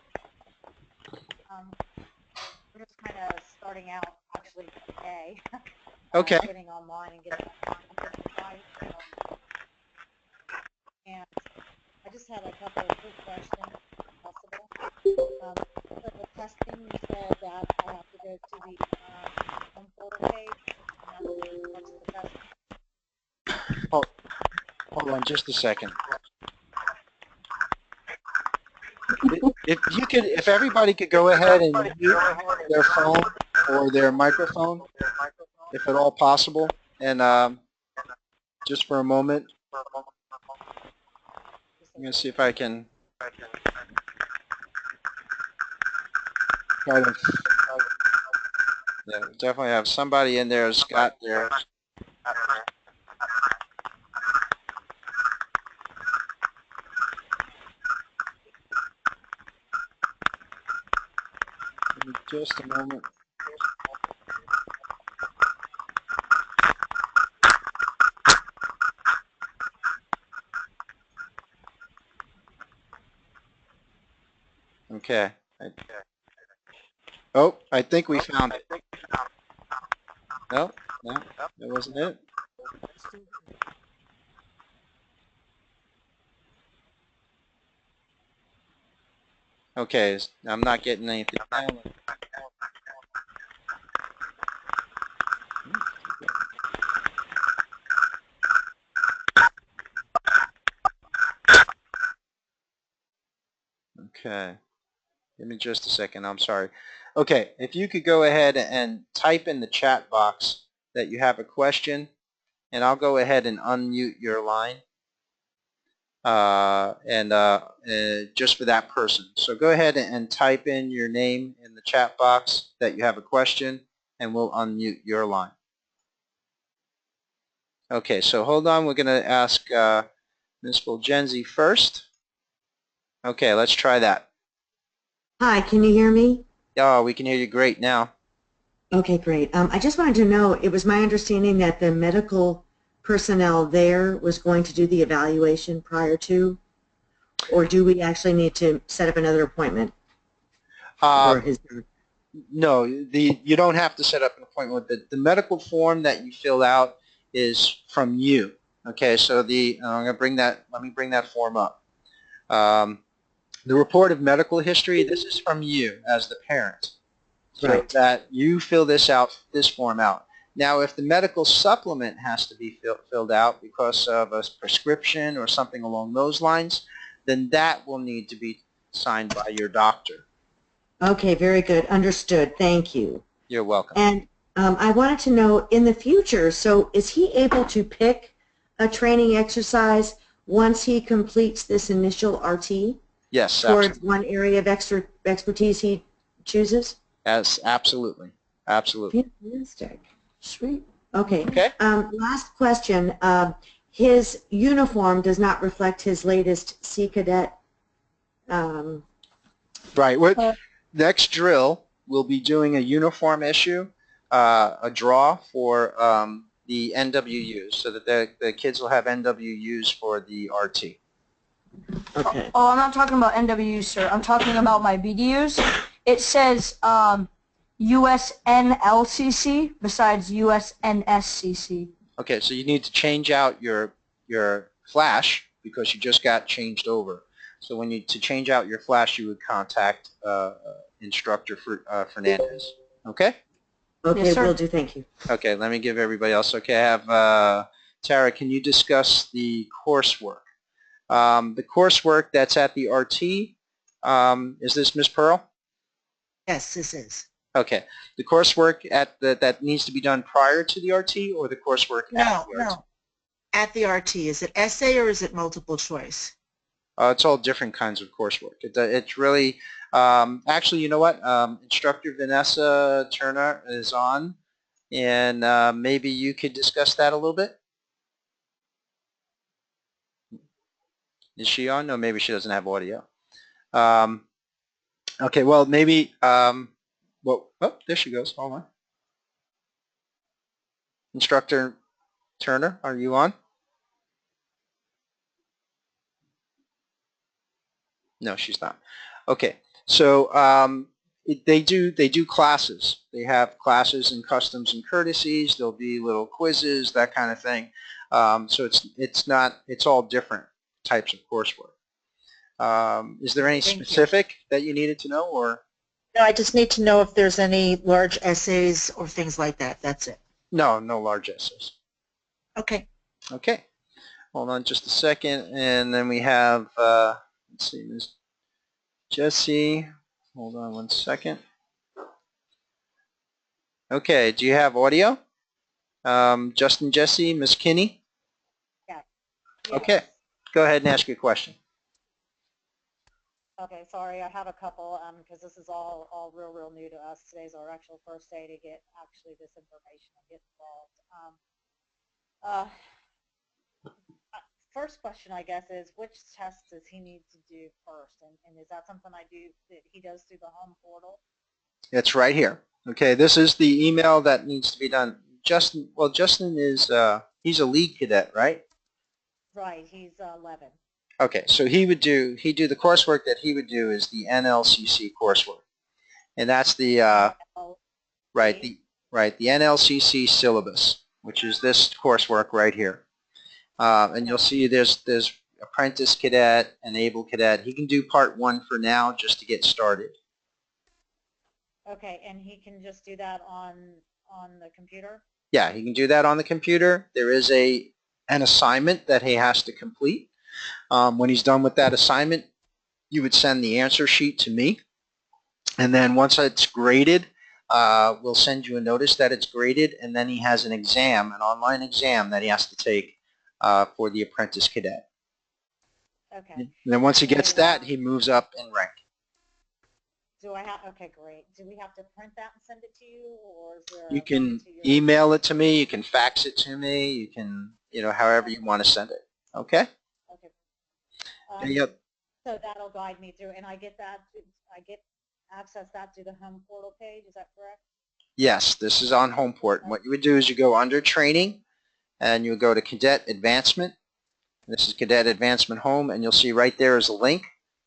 We're just kind of starting out actually today. Okay. Getting online and getting online. And I just had a couple of quick questions, if possible. For the testing, you said that I have to go to the home folder page and that's the testing. Hold on just a second. If everybody could go ahead and mute their phone or their microphone, if at all possible, and just for a moment, I'm going to see if I can try to. Yeah, we definitely have somebody in there who's got their. Give me just a moment. Okay. Oh, I think we found it. No, no, that wasn't it. Okay, I'm not getting anything down. Okay, give me just a second. I'm sorry. Okay, if you could go ahead and type in the chat box that you have a question, and I'll go ahead and unmute your line. Just for that person. So go ahead and type in your name in the chat box that you have a question, and we'll unmute your line. Okay, so hold on. We're going to ask Ms. Fulgenzi first. Okay, let's try that. Hi, can you hear me? Oh, we can hear you great now. Okay, great. I just wanted to know, it was my understanding that the medical personnel there was going to do the evaluation prior to, or do we actually need to set up another appointment for his? No, you don't have to set up an appointment with the medical form that you fill out is from you. Okay, so I'm going to bring that. Let me bring that form up. The report of medical history. This is from you as the parent, so Right. that you fill this form out. Now, if the medical supplement has to be filled out because of a prescription or something along those lines, then that will need to be signed by your doctor. Okay, very good. Understood. Thank you. You're welcome. And I wanted to know, in the future, so is he able to pick a training exercise once he completes this initial RT? Yes, towards absolutely. one area of expertise he chooses? Yes, absolutely. Absolutely. Fantastic. Sweet. Okay. Okay. Last question. His uniform does not reflect his latest Sea Cadet. Right. Next drill, we'll be doing a uniform issue, a draw for the NWUs, so that the kids will have NWUs for the RT. Okay. Oh, I'm not talking about NWUs, sir. I'm talking about my BDUs. It says USNLCC besides USNSCC. Okay, so you need to change out your flash because you just got changed over. So to change out your flash, you would contact Instructor Fernandez. Okay? Okay, Yes, sir. will do. Thank you. Okay, let me give everybody else. Okay, I have Tara, can you discuss the coursework? The coursework that's at the RT, is this Ms. Pearl? Yes, this is. Okay. The coursework that needs to be done prior to the RT or the coursework at the RT? No. At the RT. Is it essay or is it multiple choice? It's all different kinds of coursework. It's really, actually, you know what? Instructor Vanessa Turner is on, and maybe you could discuss that a little bit. Is she on? No, maybe she doesn't have audio. Okay, well, maybe, oh, there she goes. Hold on. Instructor Turner, are you on? No, she's not. Okay, so they do classes. They have classes in customs and courtesies. There'll be little quizzes, that kind of thing. So it's all different types of coursework. Is there any specific that you needed to know, or? No, I just need to know if there's any large essays or things like that. That's it. No large essays. Okay. Okay. Hold on just a second, and then we have, let's see, Ms. Jessie. Hold on one second. Okay, do you have audio? Justin, Jesse, Ms. Kinney? Yeah. Okay, go ahead and ask your question. Okay, sorry, I have a couple, because this is all real new to us. Today's our actual first day to get actually this information and get involved. First question, I guess, is which tests does he need to do first? And is that something that he does through the home portal? It's right here. Okay, this is the email that needs to be done. Justin is, he's a lead cadet, right? Right, he's 11. Okay, so he'd do the coursework that he would do is the NLCC coursework, and that's the right the NLCC syllabus, which is this coursework right here. And you'll see there's apprentice cadet, enable cadet. He can do part 1 for now just to get started. Okay, and he can just do that on the computer? Yeah, he can do that on the computer. There is an assignment that he has to complete. When he's done with that assignment, you would send the answer sheet to me, and then once it's graded, we'll send you a notice that it's graded, and then he has an exam, an online exam that he has to take for the apprentice cadet. Okay. And then once he gets that, he moves up in rank. Do I have, okay, great. Do we have to print that and send it to you, or is there You a can link to your? email it to me, you can fax it to me, you can, however you want to send it. Okay? Okay. Yep. So that'll guide me through, and I get access that through the home portal page, is that correct? Yes, this is on Homeport. What you would do is you go under training, and you go to Cadet Advancement. This is Cadet Advancement Home, and you'll see right there is a link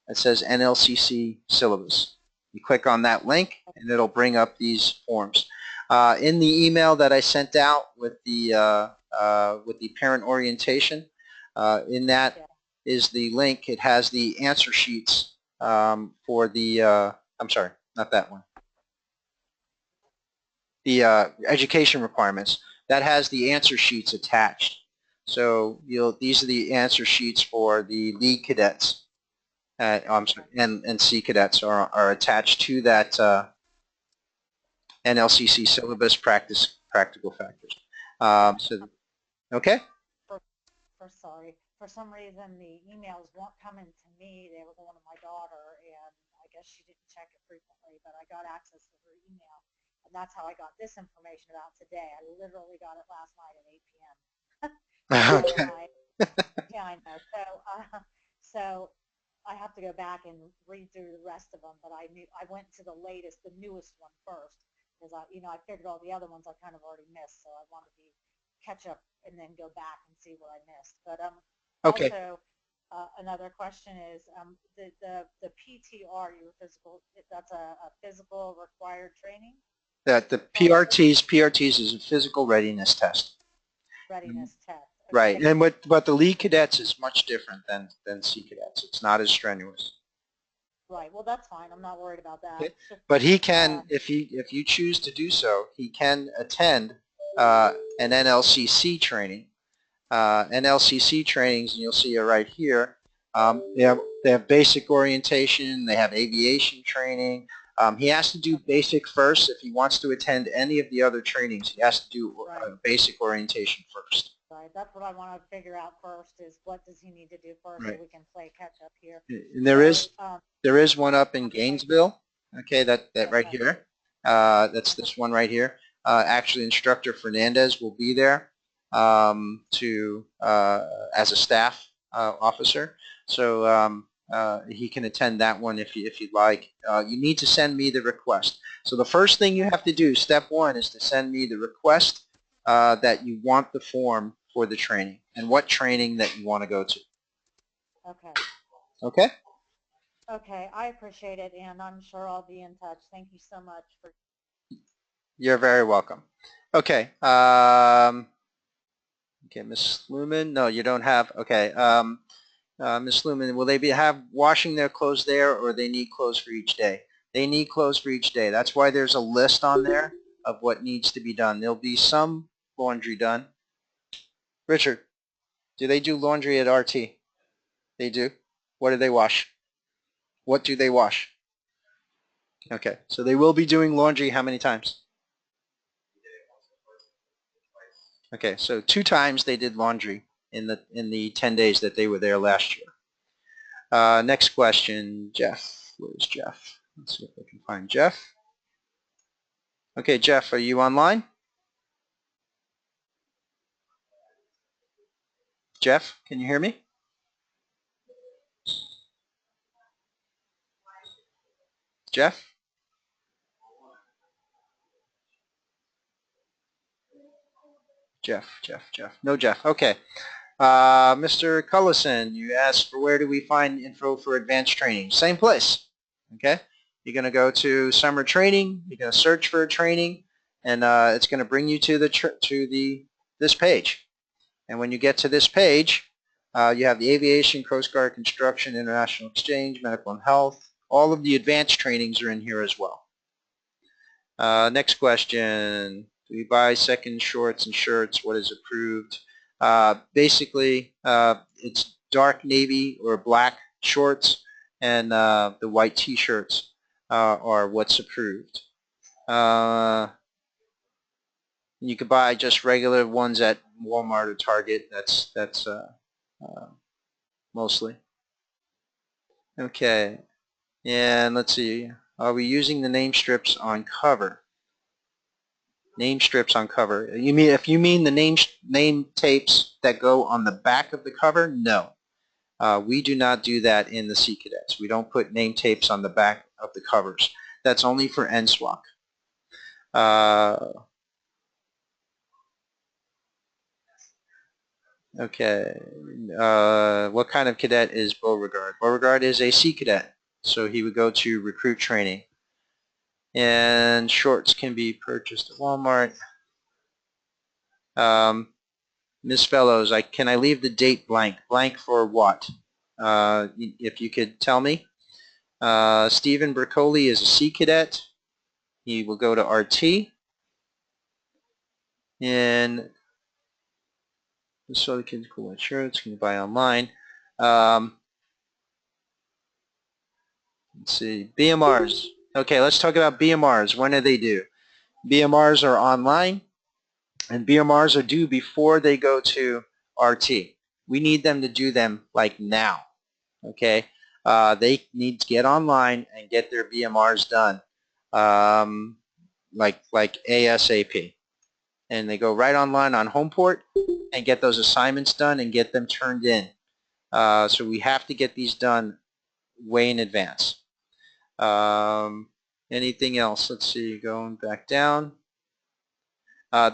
that says NLCC Syllabus. You click on that link, and it'll bring up these forms. In the email that I sent out with the parent orientation, in that is the link. It has the answer sheets for the, I'm sorry, not that one. The education requirements. That has the answer sheets attached. So these are the answer sheets for the lead cadets. I'm sorry, and C cadets are attached to that NLCC syllabus practical factors. Okay. Sorry, for some reason the emails weren't coming to me. They were going to my daughter, and I guess she didn't check it frequently. But I got access to her email, and that's how I got this information about today. I literally got it last night at 8 p.m. Okay. Yeah, I know. So I have to go back and read through the rest of them, but I went to the latest, the newest one first, because I figured all the other ones I kind of already missed, so I wanted to catch up and then go back and see what I missed. But Okay. also another question is the PTR, your physical, that's a physical required training? That the PRTs is a physical readiness test. Readiness test. Okay. Right, and but the lead cadets is much different than C cadets. It's not as strenuous. Right. Well, that's fine. I'm not worried about that. Okay. But he can, if you choose to do so, he can attend an NLCC training. NLCC trainings, and you'll see it right here. They have basic orientation. They have aviation training. He has to do basic first. If he wants to attend any of the other trainings, he has to do basic orientation first. Right. That's what I want to figure out first is what does he need to do first so we can play catch up here. And there is one up in Gainesville. Okay, that right here. That's this one right here. Actually, Instructor Fernandez will be there as a staff officer. So he can attend that one if you'd like. You need to send me the request. So the first thing you have to do, step 1, is to send me the request that you want the form for the training and what training that you want to go to. Okay. Okay? Okay, I appreciate it, and I'm sure I'll be in touch. Thank you so much for. You're very welcome. Okay. Okay, Ms. Lumen. No, you don't have. Okay. Ms. Lumen, will they have washing their clothes there, or they need clothes for each day? They need clothes for each day. That's why there's a list on there of what needs to be done. There'll be some laundry done. Richard, do they do laundry at RT? They do. What do they wash? What do they wash? Okay, so they will be doing laundry how many times? Okay, so 2 times they did laundry in the 10 days that they were there last year. Next question, Jeff. Where's Jeff? Let's see if I can find Jeff. Okay, Jeff, are you online? Jeff, can you hear me? Jeff? Jeff. No Jeff. Okay. Mr. Cullison, you asked for where do we find info for advanced training. Same place. Okay. You're going to go to summer training. You're going to search for a training, and it's going to bring you to this page. And when you get to this page, you have the aviation, Coast Guard, construction, international exchange, medical and health. All of the advanced trainings are in here as well. Next question. Do we buy second shorts and shirts? What is approved? Basically, it's dark navy or black shorts, and the white t-shirts are what's approved. You could buy just regular ones at Walmart or Target. That's mostly. Okay, and let's see. Are we using the name strips on cover? Name strips on cover. If you mean the name tapes that go on the back of the cover? No. We do not do that in the Sea Cadets. We don't put name tapes on the back of the covers. That's only for NSWAC. Okay. What kind of cadet is Beauregard? Beauregard is a Sea Cadet, so he would go to recruit training. And shorts can be purchased at Walmart. Ms. Fellows, can I leave the date blank? Blank for what? If you could tell me. Stephen Bercoli is a Sea Cadet. He will go to RT. And so the kids cool insurance can you buy online. Let's see, BMRs. Okay, let's talk about BMRs. When do they due? BMRs are online, and BMRs are due before they go to RT. We need them to do them like now. Okay, they need to get online and get their BMRs done, like ASAP. And they go right online on Homeport and get those assignments done and get them turned in. So we have to get these done way in advance. Anything else? Let's see, going back down.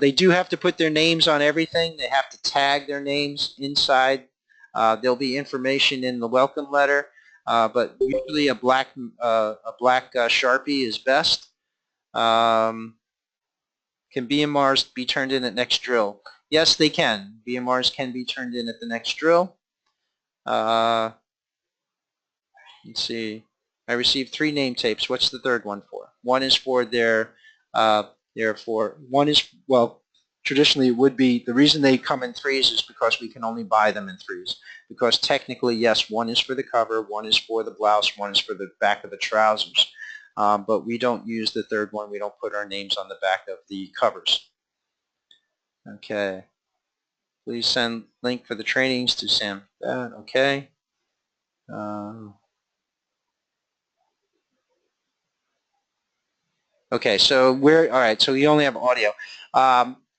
They do have to put their names on everything. They have to tag their names inside. There'll be information in the welcome letter, but usually a black Sharpie is best. Can BMRs be turned in at next drill? Yes, they can. BMRs can be turned in at the next drill. Let's see. I received 3 name tapes. What's the third one for? One is for well, traditionally it would be, the reason they come in 3s is because we can only buy them in 3s. Because technically, yes, one is for the cover, one is for the blouse, one is for the back of the trousers. But we don't use the third one. We don't put our names on the back of the covers. Okay. Please send link for the trainings to Sam. Okay. Okay, so alright, so you only have audio.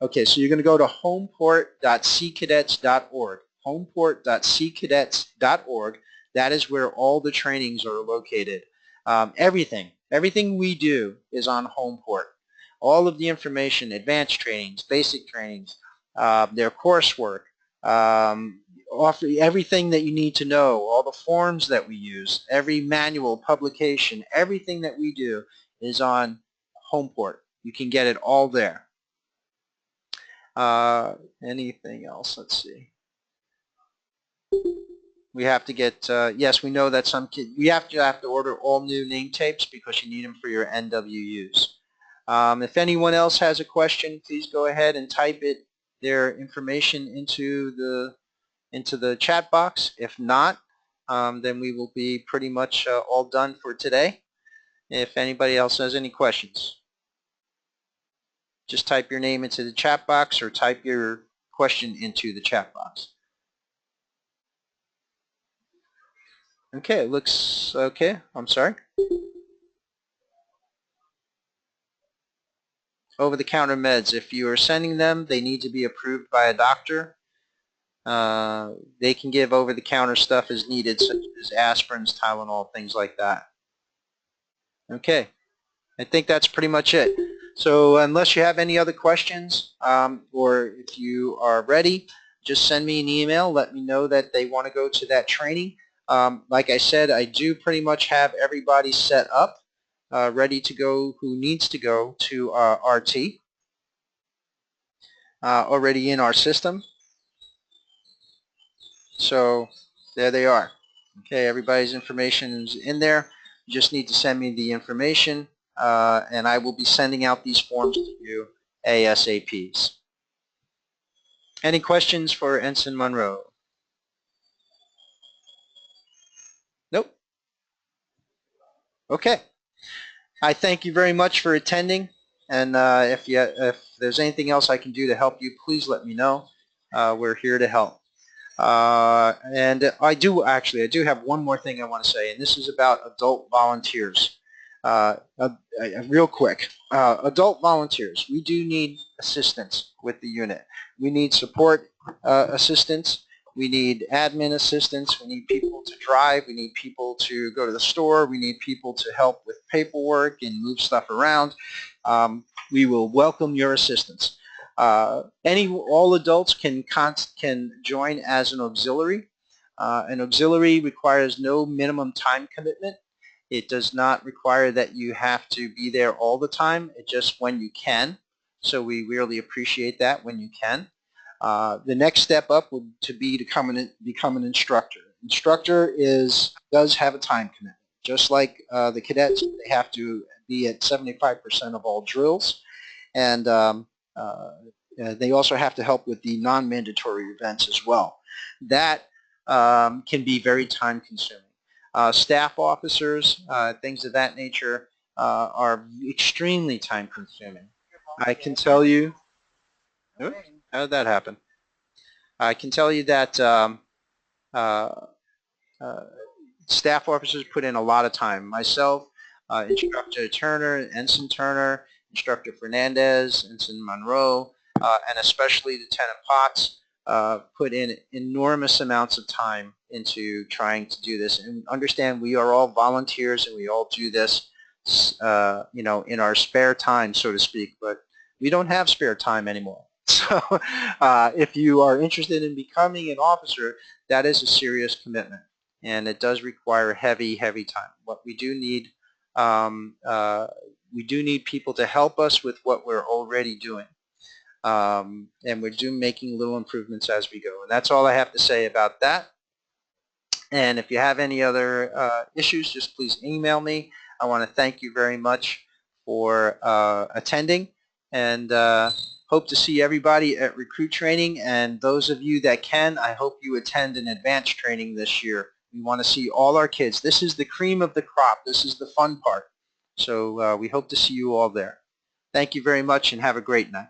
Okay, so you're going to go to homeport.seacadets.org. Homeport.seacadets.org. That is where all the trainings are located. Everything we do is on Homeport. All of the information, advanced trainings, basic trainings, their coursework, everything that you need to know, all the forms that we use, every manual, publication, everything that we do is on Homeport. You can get it all there. Anything else? Let's see. We have to get, yes, we know that some kids, we have to order all new name tapes because you need them for your NWUs. If anyone else has a question, please go ahead and type their information into the chat box. If not, then we will be pretty much all done for today. If anybody else has any questions, just type your name into the chat box or type your question into the chat box. Okay, looks okay. I'm sorry. Over-the-counter meds. If you are sending them, they need to be approved by a doctor. They can give over-the-counter stuff as needed, such as aspirins, Tylenol, things like that. Okay, I think that's pretty much it. So unless you have any other questions, or if you are ready, just send me an email. Let me know that they want to go to that training. Like I said, I do pretty much have everybody set up, ready to go who needs to go to RT, already in our system. So there they are. Okay, everybody's information is in there. You just need to send me the information, and I will be sending out these forms to you ASAPs. Any questions for Ensign Monroe? Nope. Okay. I thank you very much for attending, and if there's anything else I can do to help you, please let me know. We're here to help. And I do have one more thing I want to say, and this is about adult volunteers. Real quick, adult volunteers, we do need assistance with the unit. We need support assistance. We need admin assistance. We need people to drive. We need people to go to the store. We need people to help with paperwork and move stuff around. We will welcome your assistance. All adults can join as an auxiliary. An auxiliary requires no minimum time commitment. It does not require that you have to be there all the time. It's just when you can. So we really appreciate that when you can. The next step up would to become an instructor. Instructor does have a time commitment. Just like the cadets, they have to be at 75% of all drills. And they also have to help with the non-mandatory events as well. That can be very time-consuming. Staff officers, things of that nature, are extremely time-consuming. I can tell you. Oops, how did that happen? I can tell you that staff officers put in a lot of time. Myself, Instructor Turner, Ensign Turner, Instructor Fernandez, Ensign Monroe, and especially Lieutenant Potts put in enormous amounts of time into trying to do this. And understand, we are all volunteers, and we all do this, in our spare time, so to speak. But we don't have spare time anymore. So if you are interested in becoming an officer, that is a serious commitment, and it does require heavy, heavy time. What we do need, people to help us with what we're already doing, and we're making little improvements as we go. And that's all I have to say about that. And if you have any other issues, just please email me. I want to thank you very much for attending, and hope to see everybody at recruit training. And those of you that can, I hope you attend an advanced training this year. We want to see all our kids. This is the cream of the crop. This is the fun part. So we hope to see you all there. Thank you very much, and have a great night.